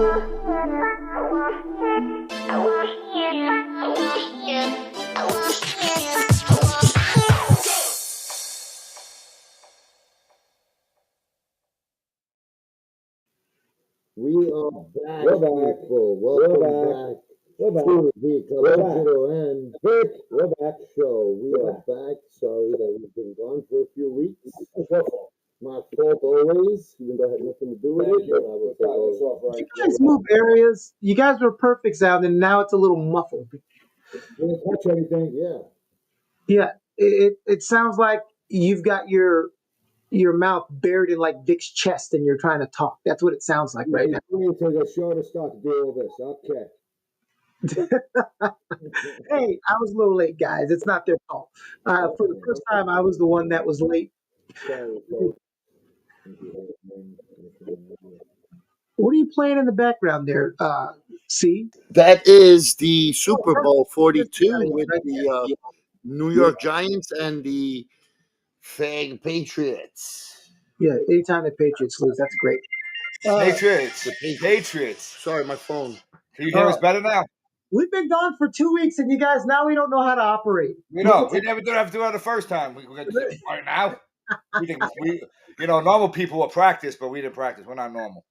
We are back, people. Welcome back to the Calegro and Vic. We're back show. We are back. Sorry that we've been gone for a few weeks. My fault always, even though I had nothing to do with it. But I will take all. You guys move areas. You guys were perfect sound, and now it's a little muffled. Didn't touch anything. Yeah. Yeah, it sounds like you've got your mouth buried in like Vic's chest, and you're trying to talk. That's what it sounds like right now. Wait until the show to start to do all this. Okay. Hey, I was a little late, guys. It's not their fault. For the first time, I was the one that was late. Sorry, What are you playing in the background there? C? That is the Super Bowl 42 with the New York Giants and the Fag Patriots. Yeah, anytime the Patriots lose, that's great. Patriots. Sorry, my phone. Can you hear us better now? We've been gone for 2 weeks, and you guys now we don't know how to operate. We never did have to do it the first time. We're going to do it right now. Normal people will practice, but we didn't practice. We're not normal.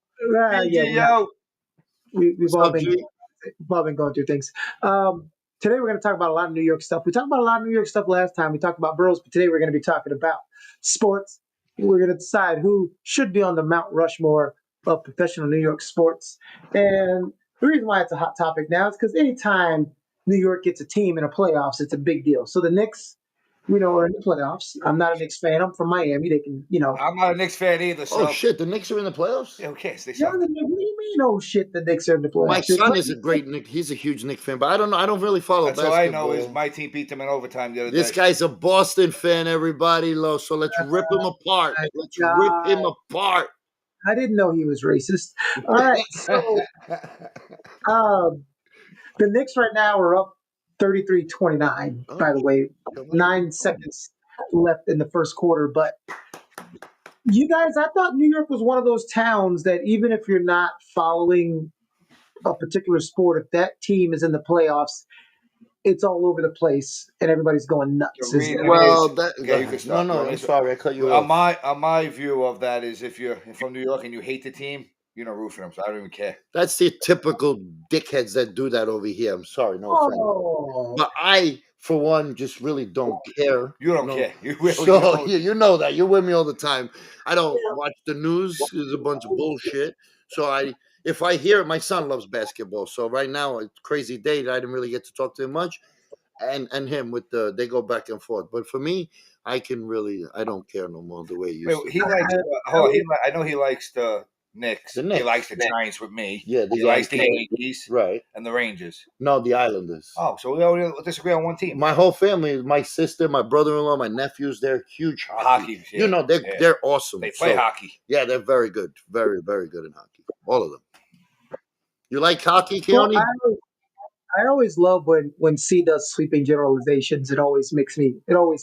We've all been going through things. Today we're going to talk about a lot of New York stuff. We talked about a lot of New York stuff last time. We talked about Burrows, but today we're going to be talking about sports. We're going to decide who should be on the Mount Rushmore of professional New York sports. And the reason why it's a hot topic now is because anytime New York gets a team in the playoffs, it's a big deal. So the Knicks, are in the playoffs. I'm not a Knicks fan. I'm from Miami. They can, I'm not a Knicks fan either. So. Oh, shit. The Knicks are in the playoffs? Yeah, who cares? What do you mean, oh, shit, the Knicks are in the playoffs? My son is a great Knicks. He's a huge Knicks fan, but I don't know. I don't really follow basketball. All I know is my team beat them in overtime the other day. This guy's a Boston fan, everybody. So let's rip him apart. Let's rip him apart. I didn't know he was racist. All right, so the Knicks right now are up 33-29, by the way. 9 seconds left in the first quarter. But you guys, I thought New York was one of those towns that even if you're not following a particular sport, if that team is in the playoffs, it's all over the place and everybody's going nuts. I'm sorry, I cut you off. On my view of that is if you're from New York and you hate the team, you don't root for them, so I don't even care. That's the typical dickheads that do that over here. I'm sorry, no offense. But I, for one, just really don't care. You don't care. You really don't. You know that. You're with me all the time. I don't watch the news. It's a bunch of bullshit. So if I hear it, my son loves basketball. So right now, it's a crazy day that I didn't really get to talk to him much. And him they go back and forth. But for me, I don't care no more the way you used to. I know he likes the Knicks. He likes the Giants with me. Yeah, he likes the Yankees, right, and the Rangers. No, the Islanders. Oh, so we all disagree on one team. My whole family, my sister, my brother-in-law, my nephews, they're huge hockey. Yeah. They're awesome. They play hockey. Yeah, they're very good, very very good in hockey. All of them. You like hockey, Keone? Well, I always love when C does sweeping generalizations. It always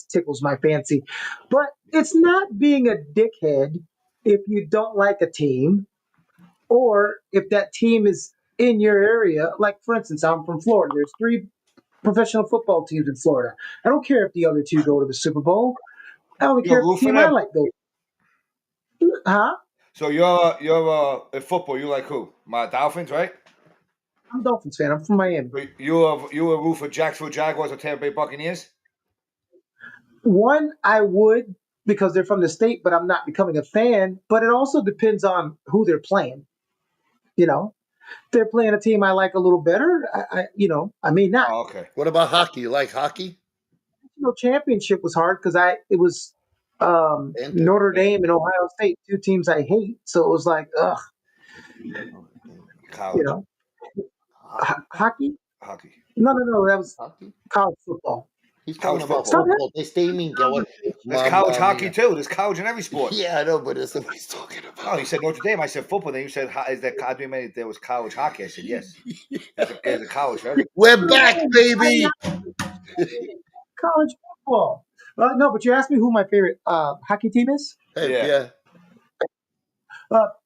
tickles my fancy. But it's not being a dickhead if you don't like a team, or if that team is in your area. Like, for instance, I'm from Florida. There's 3 professional football teams in Florida. I don't care if the other 2 go to the Super Bowl. I don't care if the team I like goes. Huh? So you're in football. You like who? My Dolphins, right? I'm a Dolphins fan. I'm from Miami. You a root for Jacksonville Jaguars or Tampa Bay Buccaneers? One, I would, because they're from the state, but I'm not becoming a fan. But it also depends on who they're playing. If they're playing a team I like a little better, I may not. Oh, okay. What about hockey? You like hockey? Championship was hard because it was Notre Dame and Ohio State, 2 teams I hate. So it was like, ugh. College. Hockey? Hockey. No, that was hockey? College football. He's talking about football. They stay mean. There's college hockey too. There's college in every sport. Yeah, I know, but that's what he's talking about. Oh, you said Notre Dame. I said football. Then you said, "Is that there was college hockey?" I said, "Yes." There's a college, right? We're back, baby. College football. No, but you asked me who my favorite hockey team is. Hey, yeah.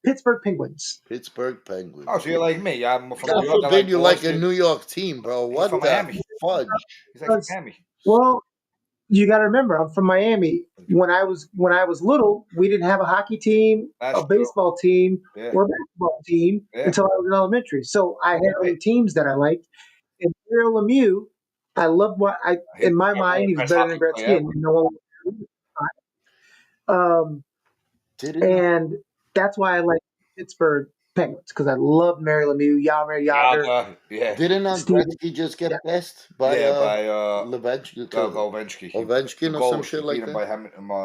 Pittsburgh Penguins. Pittsburgh Penguins. Oh, so you're like me. I'm from God New York. I forbid you like a Boston. New York team, bro. He's What from the Miami. fudge? He's like from Miami. Well, you got to remember, I'm from Miami. When I was little, we didn't have a hockey team, That's a baseball team, Yeah. or a basketball team Yeah. until I was in elementary. So I had Right. other teams that I liked. And Mario Lemieux, I loved what I in my mind he was better than Gretzky, and no one. And that's why I like Pittsburgh Penguins, because I love Mary Lemieux, Jaromir Jagr. Yeah. Didn't Gretzky just get best by Ovechkin Ovechkin or some shit like that? By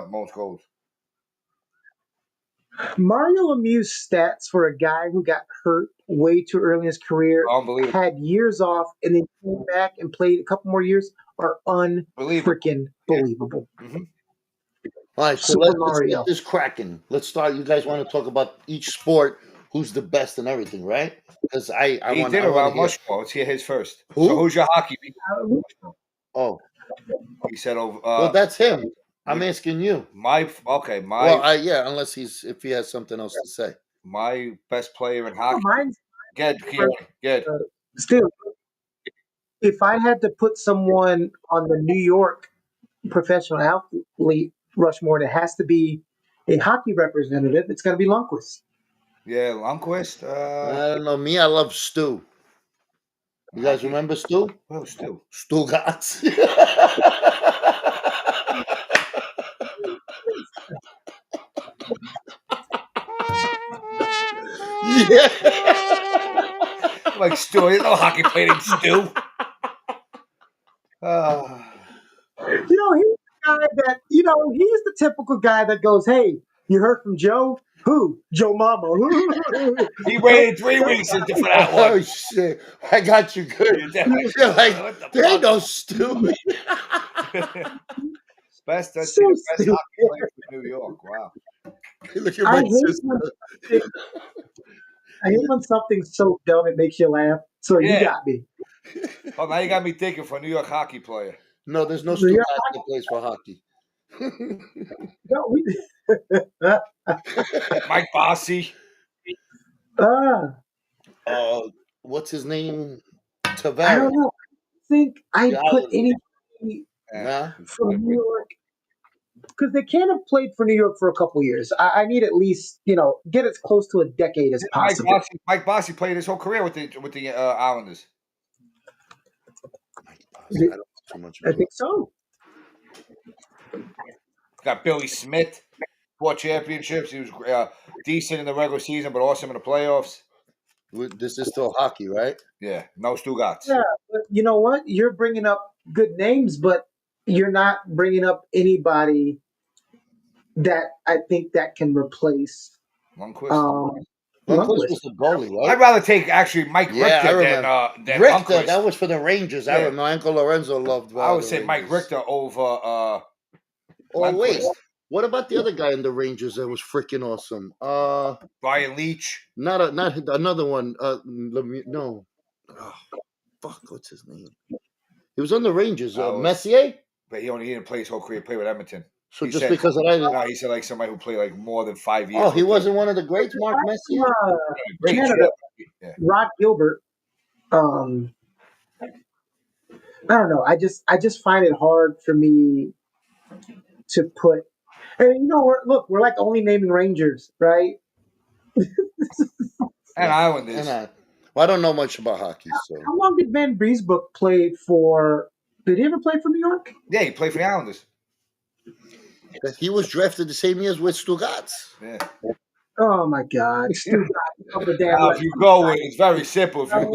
most goals. Mario Lemieux's stats for a guy who got hurt way too early in his career, had years off, and then came back and played a couple more years, are unfreaking believable. Mm-hmm. All right, so let's get this cracking. Let's start. You guys want to talk about each sport, who's the best and everything, right? Because he did around Rushmore. Let's hear his first. Who? So who's your hockey? Oh, he said over. Well, that's him. I'm asking you. Well, unless if he has something else to say. My best player in hockey. Good. Still, if I had to put someone on the New York professional athlete Rushmore, it has to be a hockey representative. It's got to be Lundqvist. Yeah, Lundqvist. I don't know. Me, I love Stu. You guys remember Stu? Oh, Stu. Stu Gatz. Yeah. Like Stu. There's no hockey player named Stu. He's the guy that, he's the typical guy that goes, "Hey, you heard from Joe? Who? Joe Mama." He waited 3 weeks for that one. Oh, shit. I got you good. You're like, there ain't no Stu. Best hockey player from New York. Wow. Look at my sister. I hate when something's so dumb it makes you laugh. So you got me. Oh, now you got me thinking for a New York hockey player. No, there's no Stu Gatz that plays for hockey. No, Mike Bossy. What's his name? Tavares. I don't know. I think I put anybody from New York, because they can't have played for New York for a couple years. I need at least, get as close to a decade as possible. Mike Bossy played his whole career with the Islanders. Mike Bossy, I don't know too much about I think so. Got Billy Smith, 4 championships. He was decent in the regular season, but awesome in the playoffs. This is still hockey, right? Yeah, no Stu Gatz. Yeah, but you know what? You're bringing up good names, but you're not bringing up anybody that I think that can replace Lundqvist. Lundqvist was the goalie, right? I'd rather take actually Mike Richter than Richter. Lundqvist. That was for the Rangers. Yeah. I remember. My Uncle Lorenzo loved. I would say Mike Richter over. Wait, what about the other guy in the Rangers that was freaking awesome? Brian Leach. Not another one. No. Oh, fuck, what's his name? He was on the Rangers. Messier. But he didn't play his whole career. Played with Edmonton. So he said, because of that, no, he said like somebody who played like more than 5 years. Oh, he wasn't one of the greats, Mark Messier. Canada, Rod Gilbert. I don't know. I just find it hard for me to put. And we're like only naming Rangers, right? And Islanders. Well, I don't know much about hockey. So how long did Van Briesbroek play for? Did he ever play for New York? Yeah, he played for the Islanders. He was drafted the same year as with Stu Gatz. Yeah. Oh my God, Stu Gatz. Now, if you go with, it's very simple. If you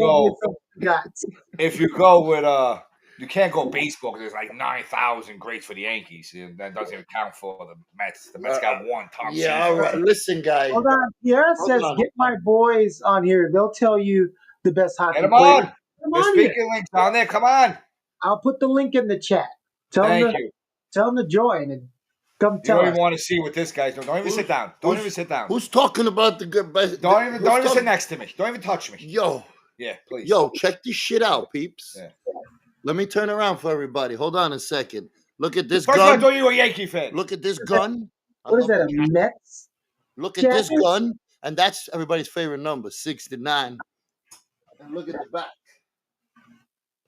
go with you can't go baseball because there's like 9,000 greats for the Yankees. That doesn't even count for the Mets. The Mets got one. Yeah, all right. Listen, guys. Hold on. Pierre says, "Get my boys on here. They'll tell you the best hockey players." Get them on. There's speaking links on there. Come on. I'll put the link in the chat. Tell them to join and come tell us. You don't even want to see what this guy's doing. Don't even sit down. Don't even sit down. Who's talking about the good best? Don't even sit next to me. Don't even touch me. Yo. Yeah, please. Yo, check this shit out, peeps. Yeah. Let me turn around for everybody. Hold on a second. Look at this gun. gun. First of all, you a Yankee fan. Look at this gun. What is that, a Mets? Look at this gun. And that's everybody's favorite number, 69. And look at the back.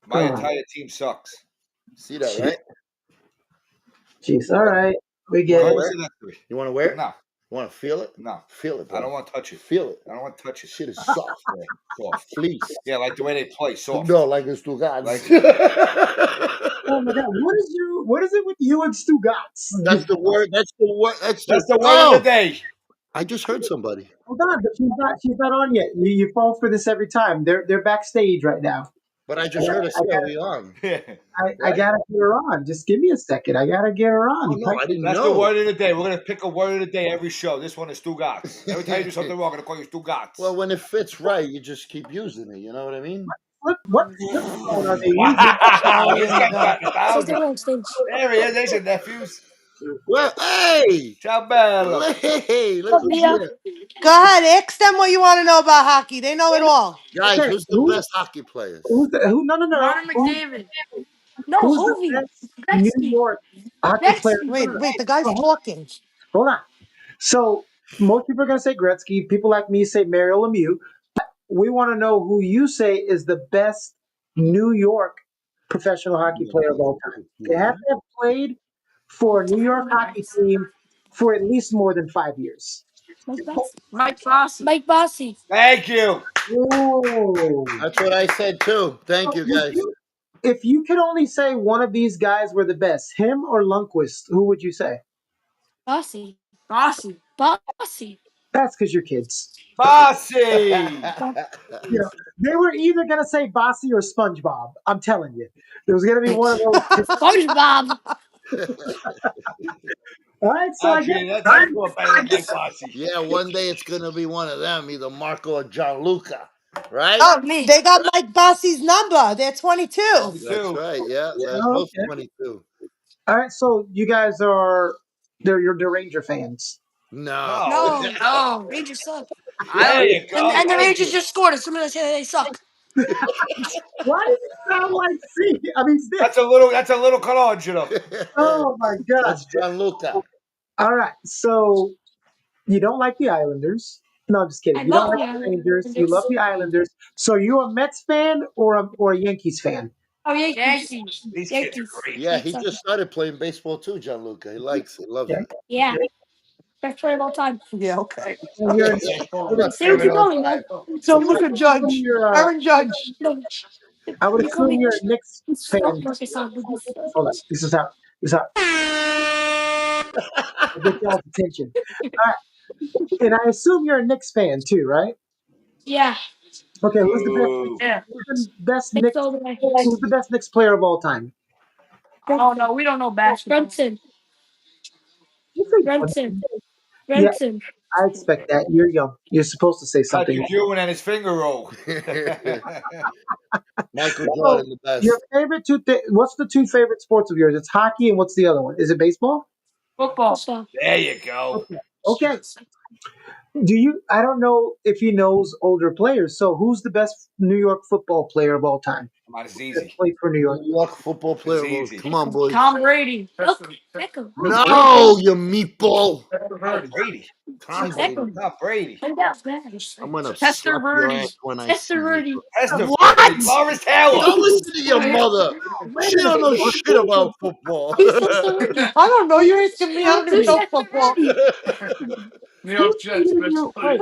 My entire team sucks. See that, right? Jeez. All right. We You get want it. to wear it? You want to wear it? No. You want to feel it? No. Feel it, bro. I don't want to touch it. Feel it. I don't want to touch it. Shit is soft, man. Soft. Fleece. Yeah, like the way they play, soft. No, like it's Stugatz. Like- Oh my God! What is it with you and Stugatz? That's the word. That's the word. That's the word of the day. I just heard somebody. Hold on, but she's not on yet. You fall for this every time. They're backstage right now. But I just heard her say, "Are we on?" I gotta get her on. Just give me a second. I gotta get her on. Oh, no, I didn't That's know. the word of the day. We're gonna pick a word of the day every show. This one is Stugatz. Every time you do something wrong, I'm gonna call you Stugatz. Well, when it fits right, you just keep using it. You know what I mean? What phone are they using? Wow, this guy's got the She's thousand. there on stage. There he is. There's your nephews. Well, hey, Ciao bello. hey, look who's Leah. here. Go ahead, ask them what you want to know about hockey. They know it all. Guys, Okay, who's the best hockey players? Who? No. Connor McDavid. No, Who's the Ovi. best New Gretzky. York hockey player? Gretzky. Wait, the guy's talking. Hold on. So most people are gonna say Gretzky. People like me say Mario Lemieux. We want to know who you say is the best New York professional hockey player of all time. They have to have played for a New York hockey team for at least more than 5 years. Mike Bossy. Mike Bossy. Thank you. Whoa. That's what I said too. Thank you, guys. If you could only say one of these guys were the best, him or Lundqvist, who would you say? Bossy. Bossy. That's because you're kids. Bossy. You know, they were either going to say Bossy or SpongeBob. I'm telling you. There was going to be one of those. SpongeBob. All right, so I Actually, guess that's more better than Mike Bossy. Yeah, one day it's gonna be one of them, either Marco or Gianluca, right? Oh, they got Mike Bossy's number. They're 22. That's right. Yeah, they're Yeah, both okay. 22. All right, so you guys are the Ranger fans. No. No. Rangers suck. There you go. And the Thank Rangers you. just scored. As soon as I say they suck. Why does it sound like C? I mean, That's a little Colangelo. oh my God. That's Gianluca. All right, so you don't like the Islanders. No, I'm just kidding. I You don't love like the the Rangers. You love the Islanders. So you a Mets fan or a Yankees fan? Oh, Yankees. These kids are great. Yeah, he just started playing baseball too, Gianluca. He likes it, loves Yeah. it. Yeah. Best player of all time. Yeah, okay. And you're, Say what you're going, man. So look at Judge. you're, Aaron Judge. No. I would You call assume me. you're a Knicks fan. Okay, so Hold on. This is how. I'll get y'all's attention. All right. And I assume you're a Knicks fan too, right? Yeah. Okay, Ooh. who's the best It's Knicks? all the way. Who's the best Knicks player of all time? Oh no, we don't know basketball. Brunson. You say Brunson. Yeah, Brunson. I expect that. You're young. You're supposed to say something. Patrick Ewing and his finger roll. Michael Jordan, the best. Your favorite what's the two favorite sports of yours? It's hockey and what's the other one? Is it baseball? Football. There you go. Okay. I don't know if he knows older players. So who's the best New York football player of all time? Come on, it's That easy. played for New York. New York football player. It's easy. Come on, boys. Tom Brady. Beckham. No, you meatball. Tom Brady. Tom Brady. Not Brady. I'm gonna Chester slap your Birdie. ass when I Chester see you. Birdie. Esther What? Brady. Lawrence Taylor. Don't listen to your mother. She don't know shit about football. I don't know. You're asking me. I don't even know football. Who's feeding you? Wait,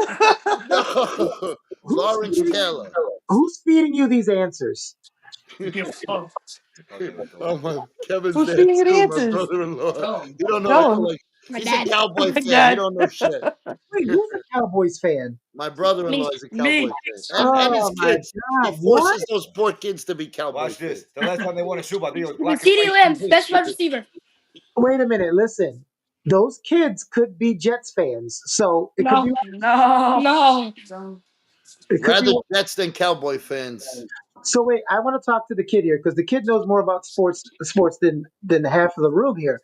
No, who's Lawrence feeding Taylor. Who's feeding you these answers? Oh my, Kevin's Who's there feeding you the too, my answers? brother-in-law. You don't know. Tell I feel him. like My he's dad. a Cowboy My fan. dad. You don't know shit. Wait, who's a Cowboys fan? My brother-in-law is a Cowboy fan, and his Oh my kids. He God! forces those poor kids to be Cowboy Watch fans. this. The last time they won a Super Bowl, I think it was black and CeeDee white Lamb, TV. best wide receiver. Wait a minute. Listen, those kids could be Jets fans, so it could be. No. It could Rather be. Jets than Cowboy fans. So wait, I want to talk to the kid here because the kid knows more about sports than half of the room here.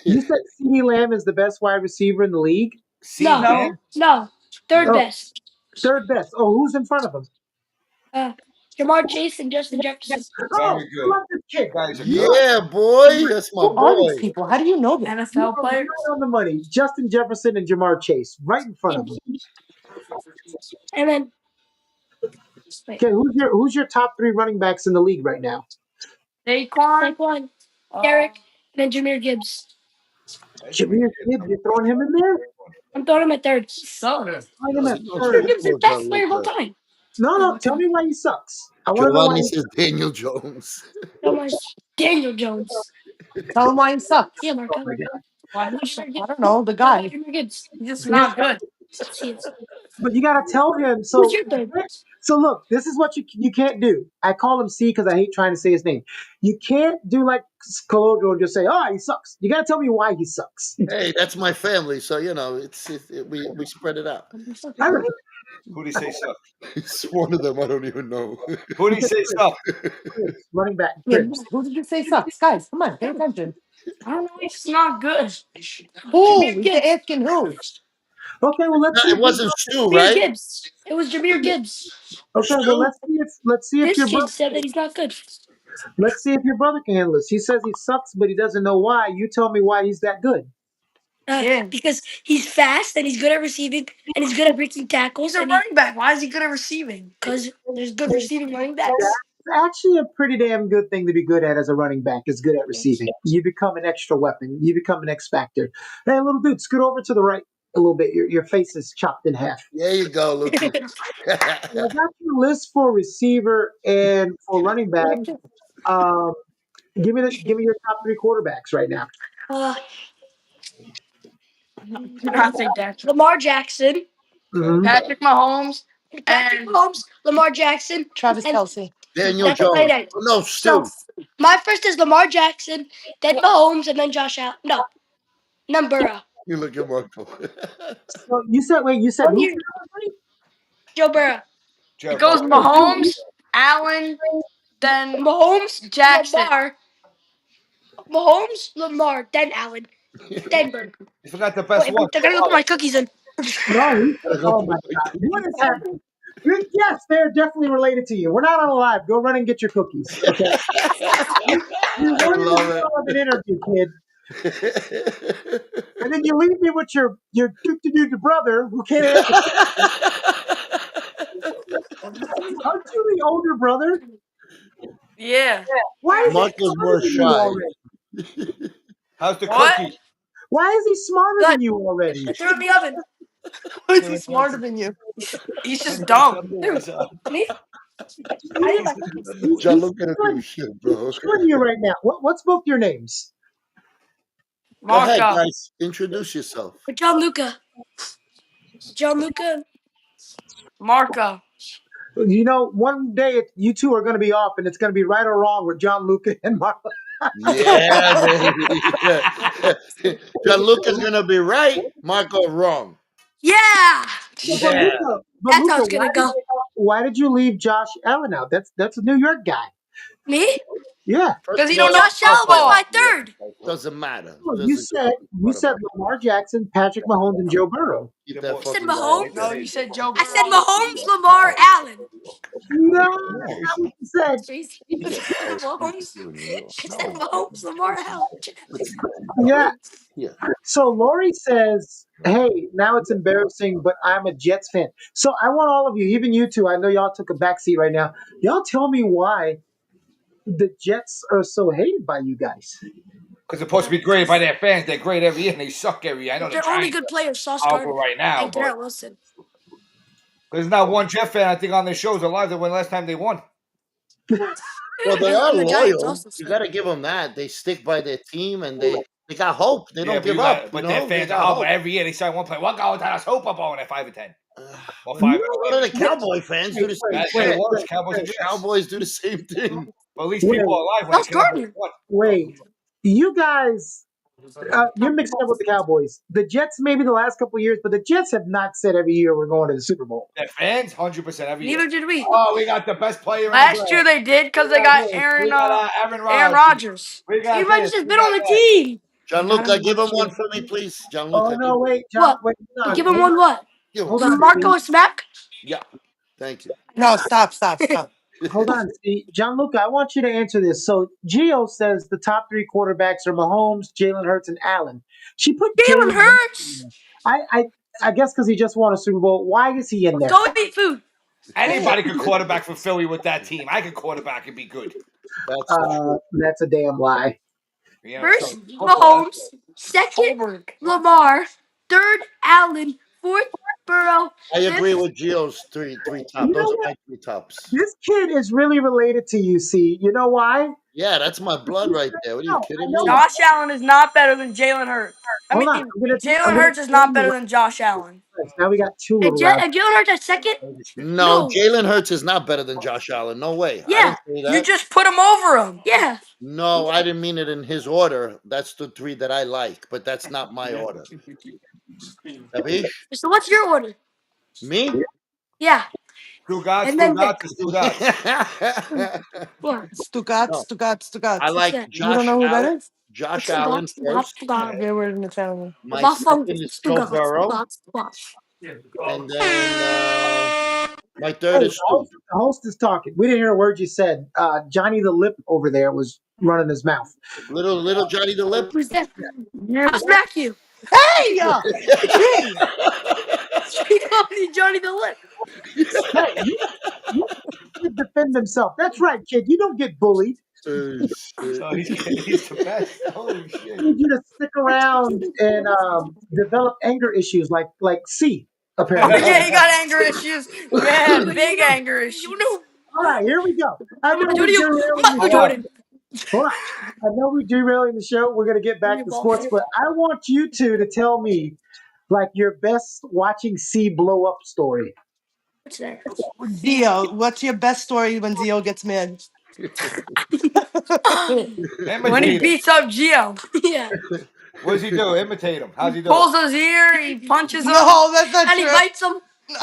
You said CeeDee Lamb is the best wide receiver in the league. No. Third Oh. best. Third best. Oh, who's in front of him? Jamar Chase and Justin Jefferson. Oh, Very good. I love this kid. Guys are good. Yeah, boy, that's my Who are boy. these people? How do you know them? NFL player. Right on the money. Justin Jefferson and Jamar Chase, right in front of him. And then wait, Okay, who's your top 3 running backs in the league right now? Saquon, Derek, and then Jameer Gibbs. Jameer Gibbs, you're throwing him in there? I'm throwing him at third. Throwing him at No, Jameer third. Gibbs is the best player of all time. No, tell me why he sucks. I want to know why. Giovanni says Daniel Jones. So much Daniel Jones. Tell him why he sucks. Yeah, Oh Marco. my god! Why? I don't know, the guy. Jameer Gibbs. He's just not good. He is. But you gotta tell him. Who's So, your third? so look, this is what you can't do. I call him C because I hate trying to say his name. You can't do like Calegro and just say, "Oh, he sucks." You gotta tell me why he sucks. Hey, that's my family, so you know we spread it out. I don't- Who do you say suck? It's one of them. I don't even know. Who do you say suck? Chris, running back, Yeah, Chris. who did you say sucks? Guys, come on, pay attention. I don't know. He's not good. Who? Jameer You're Gibbs. asking who? Okay, well let's No, see. it wasn't Stu, Jameer right? Gibbs. It was Jameer Gibbs. Okay, well let's see if This your kid brother. said that he's not good. Let's see if your brother can handle this. He says he sucks, but he doesn't know why. You tell me why he's that good. Because he's fast and he's good at receiving and he's good at breaking tackles. He's a running back. Why is he good at receiving? Because there's good receiving running backs. It's actually a pretty damn good thing to be good at as a running back. Is good at receiving. You become an extra weapon. You become an X factor. Hey, little dude, scoot over to the right a little bit. Your face is chopped in half. There you go, Luke. I got your list for receiver and for running back. Um, give me your top 3 quarterbacks right now. Not think that. Lamar Jackson, Mhm. Patrick Mahomes, Lamar Jackson, Travis and Kelsey. Daniel that's a tight Jones. end. Oh, no, So Stu. my first is Lamar Jackson, then Mahomes, and then Josh Allen. No, then Burrow. You look at Marco. So you said Oh, who? you- Joe Burrow. Joe goes Burrow. Mahomes, Allen, then Mahomes, Jackson. Mahomes, Lamar, then Allen, then Burrow. You forgot the best Wait, one. I gotta go put my cookies in. No, oh my God, what is happening? Yes, they're definitely related to you. We're not on a live. Go run and get your cookies. Okay. You're I running in the love middle of an interview, kid, and then you leave me with your brother who can't answer. Aren't you the older brother? Yeah. Why is he Marco's smarter more than you shy. already? How's the What? cookie? Why is he smarter than you already? They're in the oven. Who's he smarter than you? He's just dumb. Me? I did my cookies. John, look at him, shit, bro. He's killing you right now. What's both your names? Go ahead, guys. Introduce yourself. Gianluca. Marco. You know, one day you two are going to be off, and it's going to be right or wrong with John Luca and Marlon. Yeah, baby. John Luca's gonna be right, Marco wrong. Yeah. Yeah. But That's how Luca, it's gonna go. why did you leave Josh Allen out? That's a New York guy. Me? Yeah. Because he don't know Josh Allen was my third. Doesn't matter. Well, you said Lamar Jackson, Patrick Mahomes, and Joe Burrow. Keep that You said fucking guy Mahomes? out there. You said Joe. I said Mahomes, Lamar, Allen. No, that's not what you said. Mahomes. I said Mahomes, Lamar, Allen. Yeah. Yeah. So Lori says, "Hey, now it's embarrassing, but I'm a Jets fan." So I want all of you, even you two. I know y'all took a back seat right now. Y'all tell me why the Jets are so hated by you guys. Because they're supposed to be great by their fans. They're great every year, and they suck every year. I know Their only good players, Sauce powerful Gardner right now, and but Garrett Wilson. there's not one Jet fan I think on their shows alive that when last time they won. Well, they are The Giants loyal. also You suck. got to give them that. They stick by their team, and they got hope. They Yeah, don't give you up. got- but you their know? They fans got are hope. humble every year. They sign one player. We're going to the Super Bowl, and they're 5-10. Or A 5. lot of the Cowboy fans do the same That's shit. what it was. Cowboys and The Jets. Cowboys do the same thing. But at least people are alive when Sauce they come up Gardner. with what? Wait, you guys, you're mixing up with the Cowboys. The Jets, maybe the last couple of years, but the Jets have not said every year we're going to the Super Bowl. Their fans, 100% every year. Neither did we. Oh, we got the best player in the Last draft. year they did because We they got this. Aaron We got Aaron Aaron Rodgers. Rodgers. We got Aaron Rodgers this. has We been on got the that. team. Gianluca, give him one for me, please. Oh Gianluca, no, wait, John, What? wait, hold on. Give him one what? give him Hold one. on, Marco a smack? Yeah. Thank you. No, stop. Hold on, see, Gianluca, I want you to answer this. So Gio says the top 3 quarterbacks are Mahomes, Jalen Hurts, and Allen. She put Jalen Hurts. I I guess because he just won a Super Bowl. Why is he in there? Go eat food. Anybody could quarterback for Philly with that team. I could quarterback and be good. That's the That's a damn lie. You know, First, so Mahomes. Second, Lamar. Third, Allen. Fourth, Burrow. I agree Fifth, with Gio's three top. You Those know are what? my three tops. This kid is really related to you. See, you know why? Yeah, that's my blood right there. What are you No, I kidding know me? why. Josh Allen is not better than Jalen Hurts. I Hold mean, on. I'm Jalen gonna Hurts is tell not you better why. than Josh Allen. Now we got two And, little rounds. And Jalen Hurts at second? No, No. Jalen Hurts is not better than Josh Allen. No way. I Yeah. didn't say You that. just put him over him. Yeah. No, I didn't mean it in his order. That's the three that I like, but that's not my order. Tavish? So what's your order? Me? Yeah. Stugatz, And then Vic. Stugatz, Stugatz. What? Stugat, No, Stugat, I Stugat. What's like that? You don't Josh know who that Allen. is? Josh What's the Allen box? first. Okay, we're in the family. My Waffle. second is Joe Stugatz. Burrow, Stugatz. and then my third Hey, is Stu. the host is talking. We didn't hear a word you said. Johnny the Lip over there was running his mouth. Little Johnny the Lip. Who's that? I'll smack you. Hey, gee, He called me Johnny the Lip. Hey, you kid defend himself. That's right, kid. You don't get bullied. Oh, shit. Oh, he's the best. Holy I shit. need you to stick around and develop anger issues like C, apparently. Yeah, he got anger issues. Yeah, big anger issues. You know. All right, here we go. I know we're What do you? derailing the Michael Hold show. on. Jordan. Hold on. I know we're derailing the show. We're going to get back to sports, but I want you two to tell me like your best watching C blow up story. What's that? Zio. What's your best story when Zio gets mad? When he Imitate him. beats up Gio. Yeah. What does he do? Imitate him. How's he do Pulls his ear, he punches him, No, that's not and he true. bites him.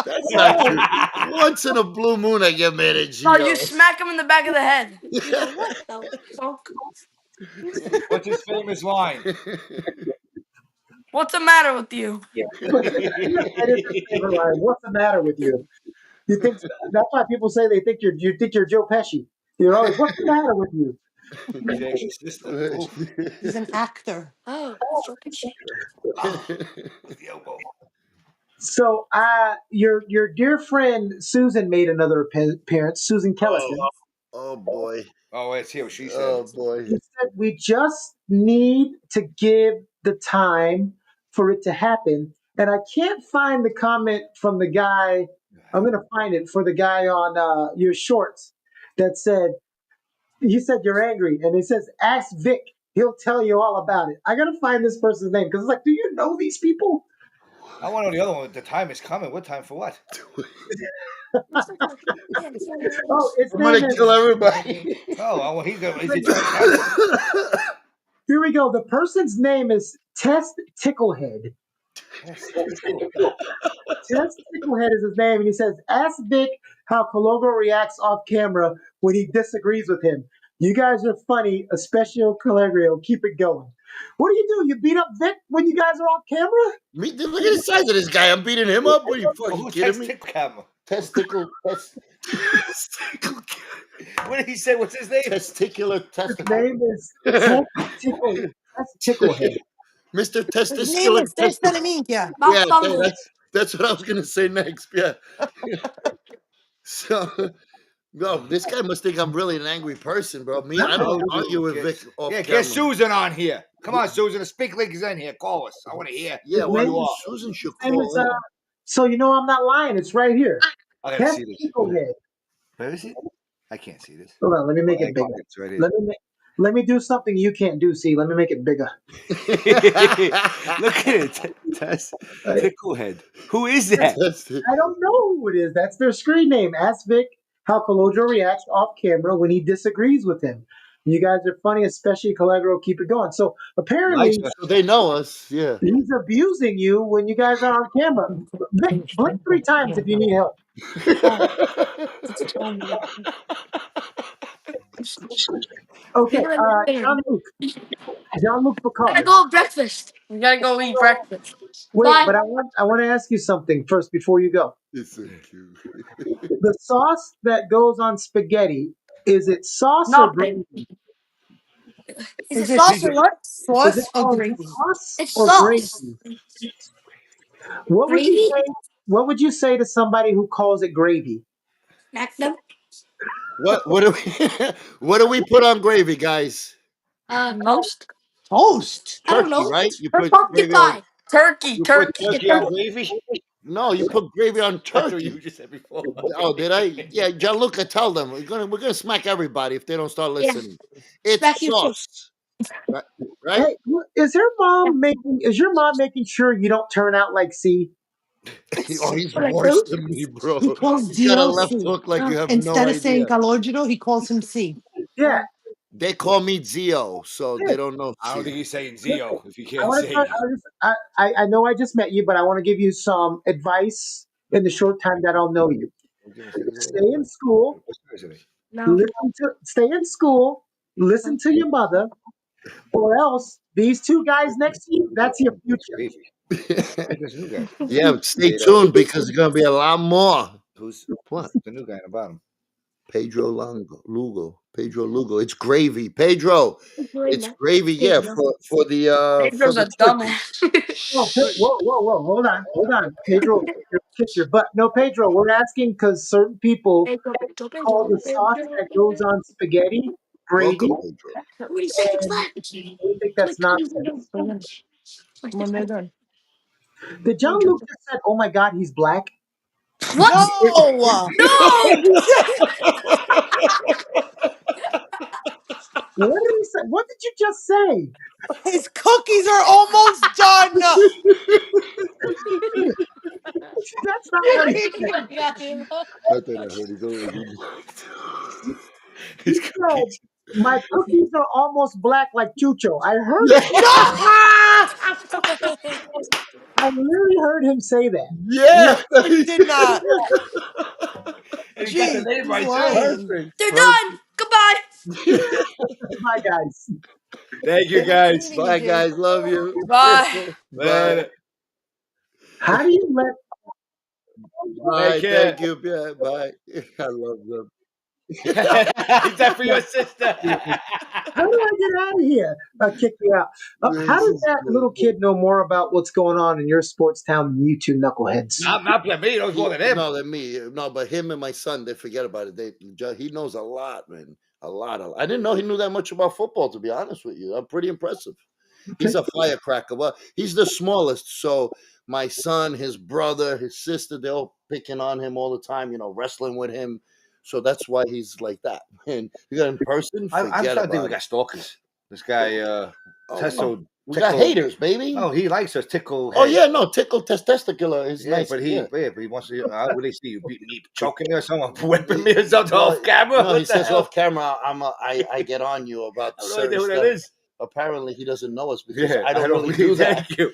That's not true. Once in a blue moon, I get mad at No, Gio. you smack him in the back of the head. You go, what the fuck? What's his famous line? What's the matter with you? That is his favorite line. What's the matter with you? You think that's why people say they think you're Joe Pesci. You're always what's the matter with you? Yankee sister. Ooh, He's an actor. Oh, fucking shit. the elbow. So, your dear friend Susan made another appearance. Susan Kellison. Oh boy. Oh, let's hear what she said. Oh boy. He said we just need to give the time for it to happen. And I can't find the comment from the guy. I'm going to find it for the guy on your shorts that said, you said you're angry. And it says, ask Vic. He'll tell you all about it. I got to find this person's name because it's like, do you know these people? I want to know the other one. The time is coming. What time for what? Oh, its I'm name gonna is, kill everybody. Oh, well, he's going. Is he trying to here we go. The person's name is Test Ticklehead. Test Ticklehead is his name, and he says, "Ask Vic how Calegro reacts off camera when he disagrees with him. You guys are funny, especially Calegro. Keep it going." What do? You beat up Vic when you guys are off camera? Me, look at the size of this guy. I'm beating him up. What are you fucking Who's kidding me? camera? Testicle. What did he say? What's his name? Testicular His testicle. name is Test Ticklehead. Mr. His name Testicular is testicle. Testa Minchia. Yeah, Malfunction. that's what I was gonna say next. Yeah. So, no, this guy must think I'm really an angry person, bro. Me, I don't argue with Vic off Yeah, camera. get Susan on here. Come on, Susan. The speak link is in here. Call us. I want to hear. Yeah, His well, name is- Susan should His name is, call in. so you know I'm not lying. It's right here. I gotta Test see this. Ticklehead. Where is it? I can't see this. Hold on, let me make it bigger. It's right here. Let me do something you can't do. See, let me make it bigger. Look at it. Tess Ticklehead. Who is that? I don't know who it is. That's their screen name. Ask Vic how Calegro reacts off camera when he disagrees with him. You guys are funny, especially Calegro. Keep it going. So apparently, So they know us. Yeah. he's abusing you when you guys are on camera. Vic, blink 3 times if you need help. Okay, John Luke. John Luke Gotta Picard. go breakfast. We gotta go eat breakfast. Wait, Bye. but I want to ask you something first before you go. It's so cute. The sauce that goes on spaghetti, is it sauce or Nothing. gravy? Is it sauce or what? Is it Sauce or called gravy? sauce It's or sauce. gravy? What would you Gravy? say? What would you say to somebody who calls it gravy? Smack them. What do we what do we put on gravy, guys? Most. Toast. I don't Turkey, know. right? You Or put pumpkin gravy on. pie. Turkey. You put Turkey. turkey on gravy? No, you put gravy on That's what you turkey. just said before. Oh, did I? Yeah, Gianluca, tell them we're gonna smack everybody if they don't start Yeah. listening. Smack It's you too. sauce, right? Right? Hey, is your mom making sure you don't turn out like C? Oh, he's What I worse do? than me, bro. He calls He's got a Dio left C. hook like you have no Instead of saying idea. calogero, he calls him C. Yeah. They call me Zio, so Yeah. they don't know I don't think shit. he's saying Zio if you I can't want to. say. I know I just met you, but I want to give you some advice in the short time that I'll know you. Stay in school. No. Stay in school. Listen to your mother, or else these two guys next to you. That's your future. There's a new guy. Yeah, stay tuned because there's gonna be a lot more. Who's What? the new guy in the bottom? Pedro Lugo. It's gravy. Pedro. It's gravy. Yeah, for Pedro's the a turkey. dumbass. Whoa, whoa! Hold on, Pedro. Kick your butt. No, Pedro. We're asking because certain people call the sauce that goes on spaghetti gravy, Welcome, Pedro. What do you say? It's and flat. we think that's nonsense. When they're done. Did John Luke just said, "Oh my God, he's black"? What? No! No! What did he say? What did you just say? His cookies are almost done. That's not what he said. I thought I heard it. He His said, cookies. "My cookies are almost black like Chucho." I heard Yeah. it. No! I really heard him say that. Yeah. He did not. And he got the Gee, name he's right too. lying. Perfect. They're done. Goodbye. Bye, guys. Thank you guys. Bye, guys. Love you. Bye. Bye. Later. How do you let? Bye. Take care. Thank you. Yeah, bye. I love them. Is that for your sister? How do I get out of here? I'll kick you out. How This does is that little good. kid know more about what's going on in your sports town than you two knuckleheads? Not me. It was more than him. No, than me. No, but him and my son, they forget about it. He knows a lot, man. A lot. I didn't know he knew that much about football, to be honest with you. I'm pretty impressive. He's a firecracker. Well, he's the smallest. So my son, his brother, his sister, they're all picking on him all the time, wrestling with him. So that's why he's like that. And you got in person, I'm forget starting to think we about got it. stalkers. This guy, Oh, Testo. we got haters, baby. Oh, he likes us. Tickle. Oh Head. yeah, no, tickle testicular is Yeah, nice. but yeah. he wants to. What do they see you beating me, choking me, or someone whipping me or something off camera? No, What he the says hell? off camera. I get on you about I have no certain idea who stuff. that is. Apparently, he doesn't know us because Yeah, I don't really do that. Thank you.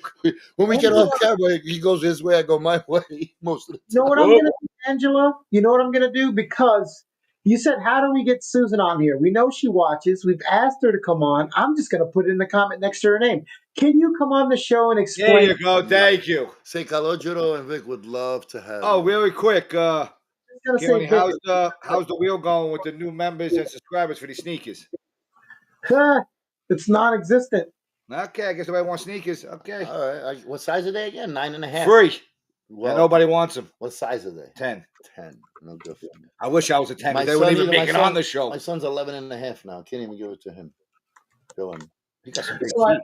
When we get off camera, he goes his way, I go my way most of the You know time. what I'm gonna do, Angela? You know what I'm gonna do? Because you said, how do we get Susan on here? We know she watches. We've asked her to come on. I'm just gonna put in the comment next to her name. Can you come on the show and There explain? you go. Thank you. Say Calegro and Vic would love to have Oh, you. really quick, I'm just gonna say, Keone, how's the wheel going with the new members and subscribers for the sneakers? it's non-existent. Okay, I guess nobody wants sneakers. Okay, All right. What size are they again? 9.5. free. Well, And nobody wants them. what size are they? 10. 10. No good for me. I wish I was a 10. My They wouldn't even son- make it on the show. My son's 11.5 now. Can't even give it to him. Go on. He got some big So feet.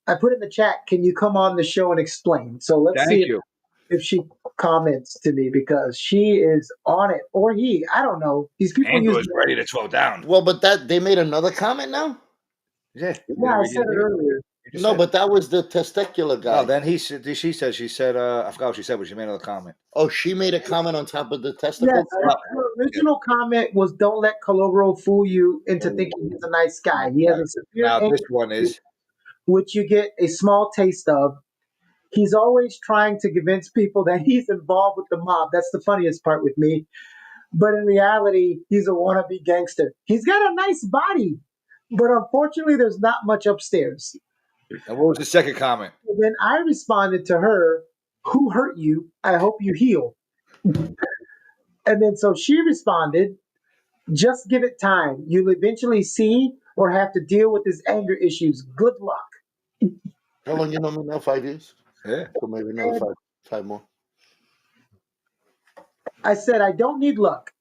I put in the chat. Can you come on the show and explain? So let's see Thank you. if she comments to me because she is on it or he. I don't know. These people Andrew use. is ready to throw down. Well, but they made another comment now? Yeah, Yeah, I said it earlier. No, but that was the testicular guy. No, then she said, I forgot what she said, but she made another comment. Oh, she made a comment on top of the Yes, testicle? her original comment was, "Don't let Calegro fool you into thinking he's a nice guy. He has a severe Now anger this one is. which you get a small taste of. He's always trying to convince people that he's involved with the mob. That's the funniest part with me. But in reality, he's a wannabe gangster. He's got a nice body, but unfortunately, there's not much upstairs." And what was the second comment? And then I responded to her, "Who hurt you? I hope you heal." And then so she responded, "Just give it time. You'll eventually see or have to deal with his anger issues. Good luck." How long you know me now? 5 years? Yeah. So maybe another five more. I said, I don't need luck.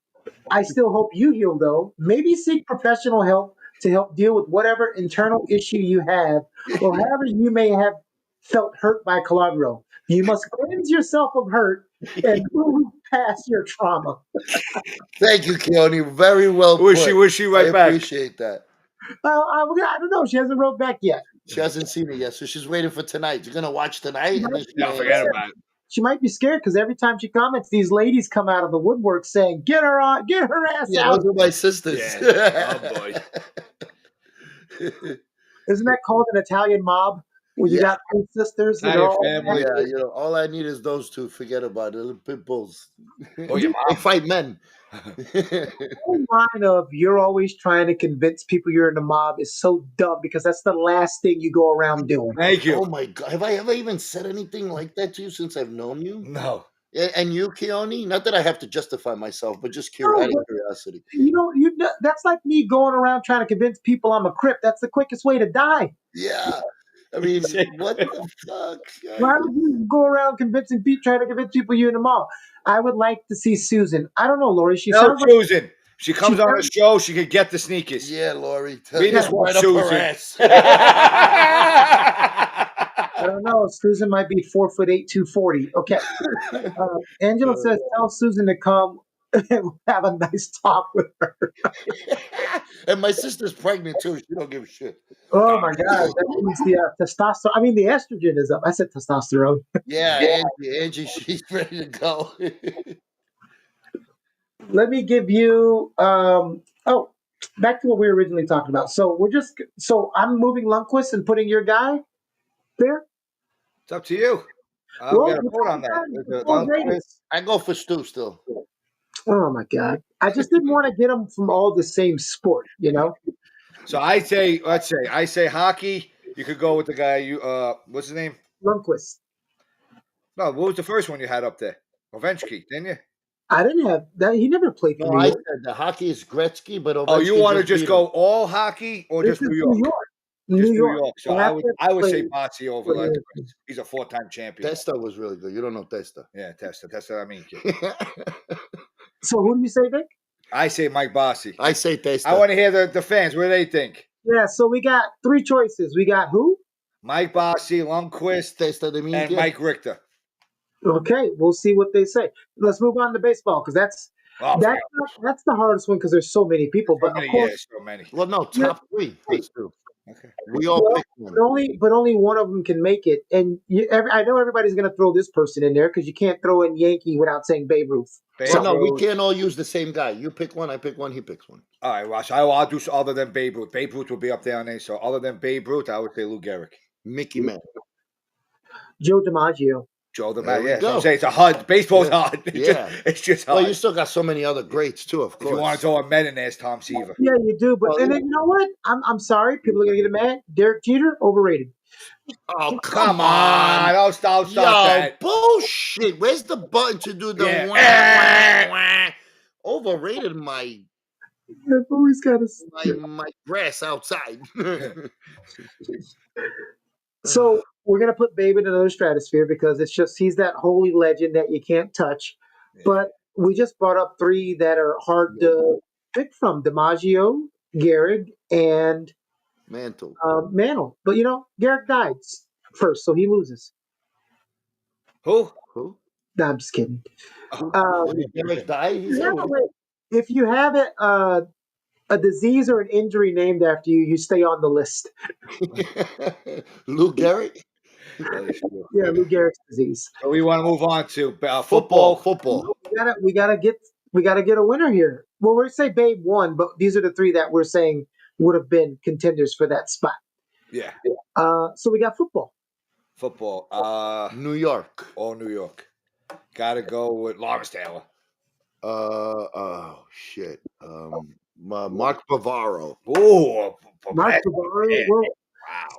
I still hope you heal, though. Maybe seek professional help to help deal with whatever internal issue you have, or however you may have felt hurt by Calegro. You must cleanse yourself of hurt and move past your trauma. Thank you, Keone. Very well Was put. she right I back? appreciate that. I don't know. She hasn't wrote back yet. She hasn't seen it yet, so she's waiting for tonight. You're gonna watch tonight, and then she's No, gonna forget answer. about it. She might be scared because every time she comments, these ladies come out of the woodwork saying, "Get her on, get her ass Yeah, out." those are my sisters. Yeah. Oh boy. Isn't that called an Italian mob? When you Yeah. got three sisters and Italian all family. Yeah, you know, all I need is those two. Forget about it. Little pit bulls. Oh, your They mom. fight men. whole line of you're always trying to convince people you're in the mob is so dumb because that's the last thing you go around doing. Thank you. Oh my God, have I ever even said anything like that to you since I've known you? No. And you, Keone? Not that I have to justify myself, but just No, out of but curiosity. that's like me going around trying to convince people I'm a Crip. That's the quickest way to die. Yeah. I mean, what the fuck? Why would you go around trying to convince people you're in the mob? I would like to see Susan. I don't know, Lori. She No, sounds like Susan. She comes on the sounds- show. She could get the sneakers. Yeah, Lori. We just want right up her Susan. ass. I don't know. Susan might be 4'8", 240. Okay. Angela says, tell Susan to come and have a nice talk with her. And my sister's pregnant too. She don't give a shit. Oh my God. That means the testosterone. I mean, the estrogen is up. I said testosterone. Yeah, Angie, she's ready to go. Let me give you, back to what we were originally talking about. So I'm moving Lundqvist and putting your guy there. It's up to you. Well, We got to vote on that. Oh, Vegas. I go for Stu still. Oh my God. I just didn't want to get them from all the same sport, you know? So I say hockey. You could go with the guy. What's his name? Lundqvist. No, what was the first one you had up there? Ovechkin, didn't you? I didn't have that. He never played for No, New I York. said the hockey is Gretzky, but Oh, you Ovechkin want to just beat go him. all hockey or This just is New York? New Just York. So Well, I would say played Botsy over for Lundqvist. Yankees. He's a 4-time champion. Testa was really good. You don't know Testa. Yeah, Testa. That's what I mean. Kid. So who do you say, Vic? I say Mike Bossy. I say Testa. I want to hear the fans. What do they think? Yeah, so we got three choices. We got who? Mike Bossy, Lundqvist, Testa de and Minchia. Mike Richter. Okay, we'll see what they say. Let's move on to baseball because that's the hardest one because there's so many people. But of course, so many. Well, no, top three. Let's do. Okay. We all pick one. but only one of them can make it. And I know everybody's going to throw this person in there because you can't throw in Yankee without saying Babe Ruth. Well, no, we can't all use the same guy. You pick one, I pick one, he picks one. All right, Ross. I'll do other than Babe Ruth. Babe Ruth will be up there on there. So other than Babe Ruth, I would say Lou Gehrig. Mickey Mantle. Joe DiMaggio. Joe There DiMaggio. we Yeah, so go. I'm saying it's a hard. Baseball's hard. Yeah. It's just hard. Well, you still got so many other greats too, of If course. you want to throw a Met in there, it's Tom Seaver. Yeah, you do. But Well, and then, you know what? I'm sorry. People are going to get mad. Derek Jeter, overrated. Oh, Come on. Don't stop Yo, that. bullshit. Where's the button to do the Yeah. wah, wah, wah? Overrated my I've always got to. my grass outside. So we're gonna put Babe in another stratosphere because he's that holy legend that you can't touch. Yeah. But we just brought up three that are hard to pick from: DiMaggio, Gehrig, and Mantle. Mantle. But Gehrig died first, so he loses. Who? Who? No, I'm just kidding. Did Gehrig die? He said, If you have a disease or an injury named after you, you stay on the list. Lou Gehrig? Yeah, Lou Gehrig's disease. So we want to move on to football. Football. We gotta get a winner here. Well, we're say Babe won, but these are the three that we're saying would have been contenders for that spot. Yeah. So we got football. Football. New York. All New York. Got to go with Lawrence Taylor. Oh shit. Mark Bavaro. Oh, Mark Bavaro. Well,